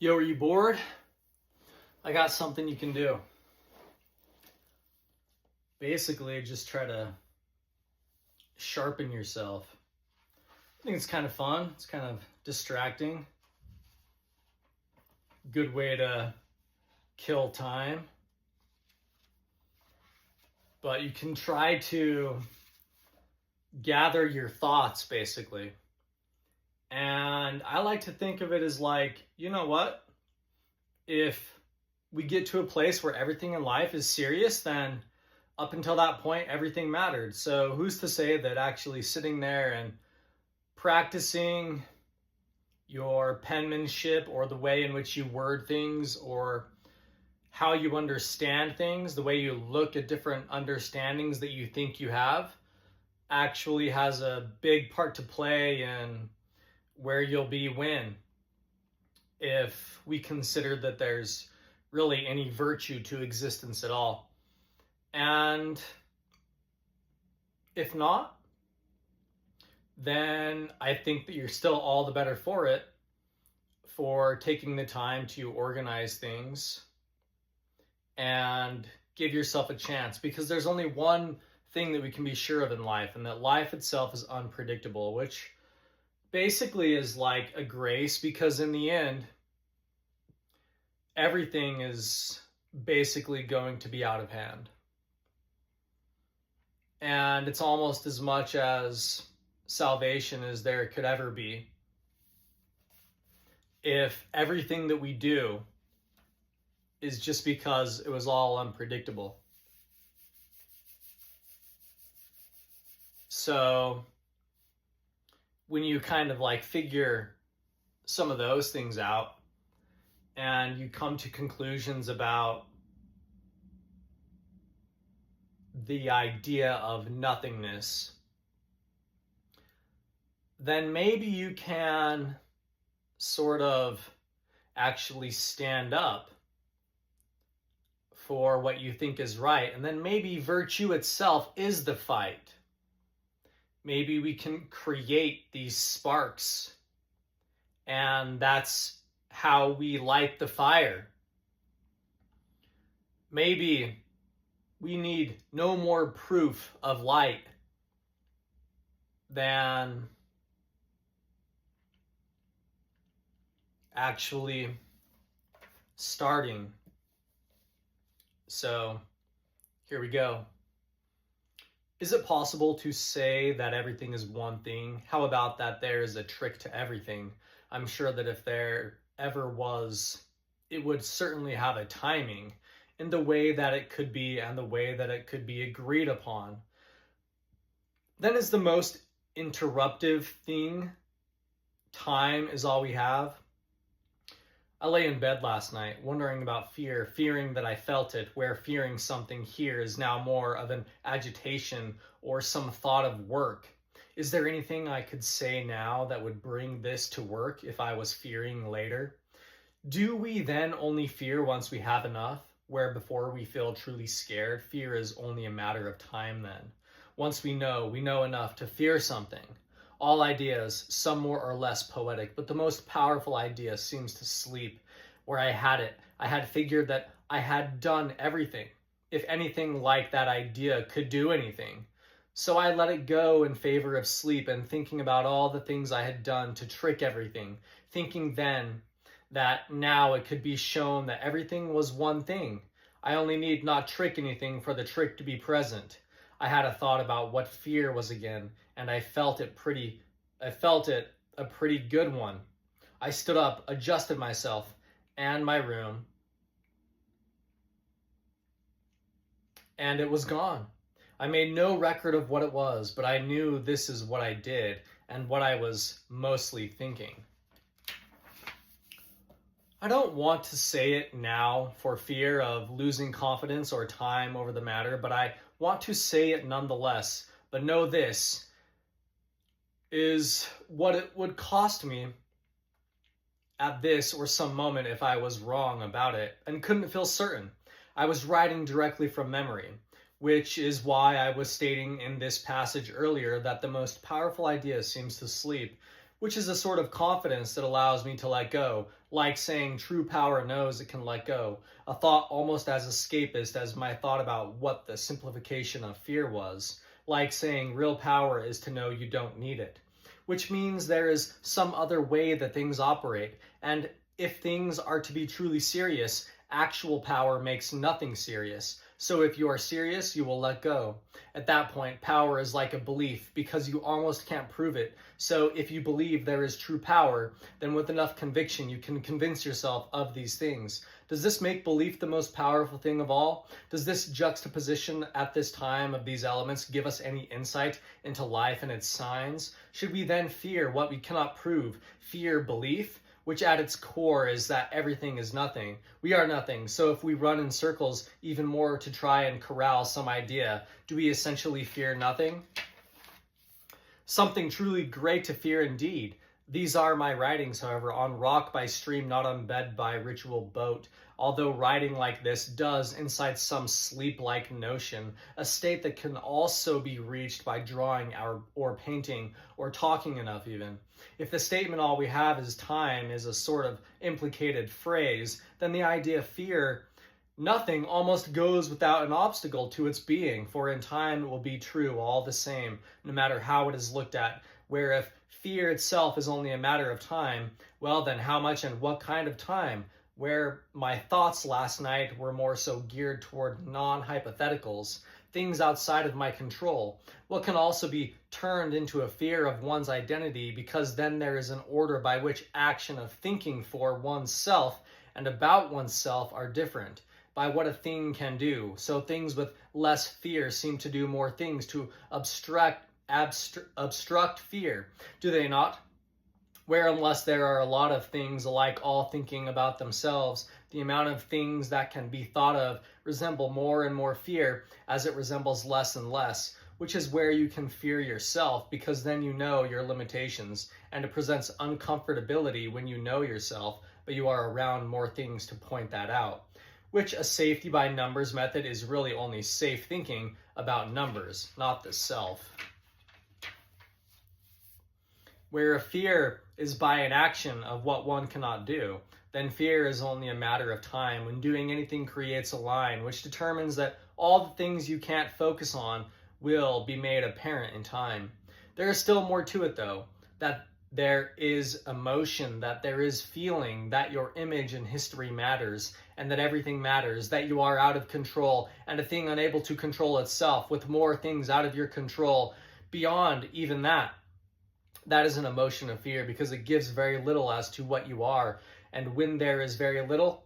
Yo, are you bored? I got something you can do. Basically, just try to sharpen yourself. I think it's kind of fun. It's kind of distracting. Good way to kill time. But you can try to gather your thoughts, basically. And I like to think of it as like, you know what? If we get to a place where everything in life is serious, then up until that point, everything mattered. So who's to say that actually sitting there and practicing your penmanship or the way in which you word things or how you understand things, the way you look at different understandings that you think you have, actually has a big part to play in where you'll be when, if we consider that there's really any virtue to existence at all. And if not, then I think that you're still all the better for it, for taking the time to organize things and give yourself a chance, because there's only one thing that we can be sure of in life, and that life itself is unpredictable, which basically is like a grace, because in the end, everything is basically going to be out of hand. And it's almost as much as salvation as there could ever be if everything that we do is just because it was all unpredictable. So when you kind of like figure some of those things out and you come to conclusions about the idea of nothingness, then maybe you can sort of actually stand up for what you think is right. And then maybe virtue itself is the fight. Maybe we can create these sparks, and that's how we light the fire. Maybe we need no more proof of light than actually starting. So here we go. Is it possible to say that everything is one thing? How about that there is a trick to everything? I'm sure that if there ever was, it would certainly have a timing in the way that it could be and the way that it could be agreed upon. Then is the most interruptive thing time is all we have? I lay in bed last night wondering about fear, fearing that I felt it, where fearing something here is now more of an agitation or some thought of work. Is there anything I could say now that would bring this to work if I was fearing later? Do we then only fear once we have enough, where before we feel truly scared, fear is only a matter of time then? Once we know enough to fear something. All ideas, some more or less poetic, but the most powerful idea seems to sleep where I had it. I had figured that I had done everything, if anything like that idea could do anything. So I let it go in favor of sleep and thinking about all the things I had done to trick everything, thinking then that now it could be shown that everything was one thing. I only need not trick anything for the trick to be present. I had a thought about what fear was again, and I felt it a pretty good one. I stood up, adjusted myself and my room, and it was gone. I made no record of what it was, but I knew this is what I did and what I was mostly thinking. I don't want to say it now for fear of losing confidence or time over the matter, but I want to say it nonetheless. But know this is what it would cost me at this or some moment if I was wrong about it and couldn't feel certain. I was writing directly from memory, which is why I was stating in this passage earlier that the most powerful idea seems to sleep which is a sort of confidence that allows me to let go, like saying true power knows it can let go, a thought almost as escapist as my thought about what the simplification of fear was, like saying real power is to know you don't need it, which means there is some other way that things operate, and if things are to be truly serious, actual power makes nothing serious. So if you are serious, you will let go. At that point, power is like a belief because you almost can't prove it. So if you believe there is true power, then with enough conviction, you can convince yourself of these things. Does this make belief the most powerful thing of all? Does this juxtaposition at this time of these elements give us any insight into life and its signs? Should we then fear what we cannot prove? Fear belief? Which at its core is that everything is nothing. We are nothing, so if we run in circles even more to try and corral some idea, do we essentially fear nothing? Something truly great to fear indeed. These are my writings, however, on rock by stream, not on bed by ritual boat. Although writing like this does incite some sleep-like notion, a state that can also be reached by drawing or painting or talking enough even. If the statement all we have is time is a sort of implicated phrase, then the idea of fear nothing almost goes without an obstacle to its being, for in time it will be true all the same, no matter how it is looked at, where if fear itself is only a matter of time, well then how much and what kind of time? Where my thoughts last night were more so geared toward non-hypotheticals, things outside of my control, what can also be turned into a fear of one's identity, because then there is an order by which action of thinking for oneself and about oneself are different, by what a thing can do. So things with less fear seem to do more things to obstruct fear, do they not? Where unless there are a lot of things alike all thinking about themselves, the amount of things that can be thought of resemble more and more fear as it resembles less and less, which is where you can fear yourself, because then you know your limitations, and it presents uncomfortability when you know yourself, but you are around more things to point that out, which a safety by numbers method is really only safe thinking about numbers, not the self. Where a fear is by an action of what one cannot do, then fear is only a matter of time, when doing anything creates a line which determines that all the things you can't focus on will be made apparent in time. There is still more to it though, that there is emotion, that there is feeling, that your image in history matters, and that everything matters, that you are out of control, and a thing unable to control itself, with more things out of your control beyond even that. That is an emotion of fear, because it gives very little as to what you are. And when there is very little,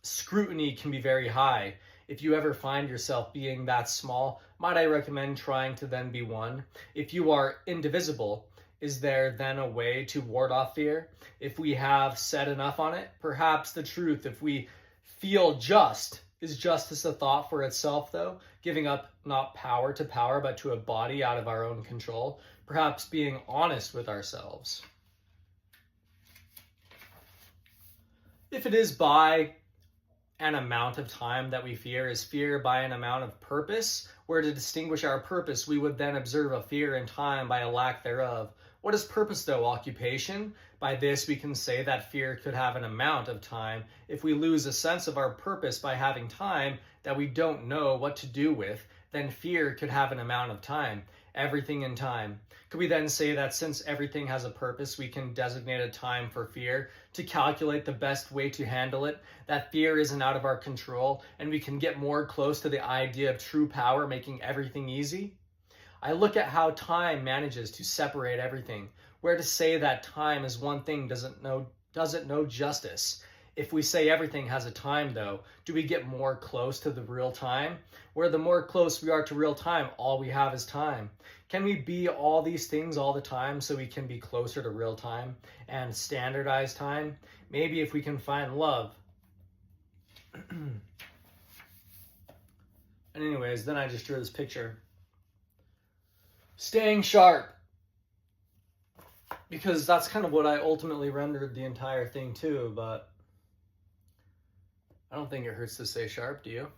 scrutiny can be very high. If you ever find yourself being that small, might I recommend trying to then be one? If you are indivisible, is there then a way to ward off fear? If we have said enough on it, perhaps the truth, if we feel just, is justice a thought for itself though? Giving up not power to power, but to a body out of our own control? Perhaps being honest with ourselves. If it is by an amount of time that we fear, is fear by an amount of purpose? Where to distinguish our purpose, we would then observe a fear in time by a lack thereof. What is purpose though? Occupation? By this we can say that fear could have an amount of time. If we lose a sense of our purpose by having time that we don't know what to do with, then fear could have an amount of time. Everything in time. Could we then say that since everything has a purpose, we can designate a time for fear to calculate the best way to handle it, that fear isn't out of our control, and we can get more close to the idea of true power making everything easy? I look at how time manages to separate everything, where to say that time is one thing doesn't know justice. If we say everything has a time though, do we get more close to the real time? Where the more close we are to real time, all we have is time. Can we be all these things all the time so we can be closer to real time and standardized time? Maybe if we can find love. And anyways, then I just drew this picture. Staying sharp. Because that's kind of what I ultimately rendered the entire thing to, but I don't think it hurts to stay sharp, do you?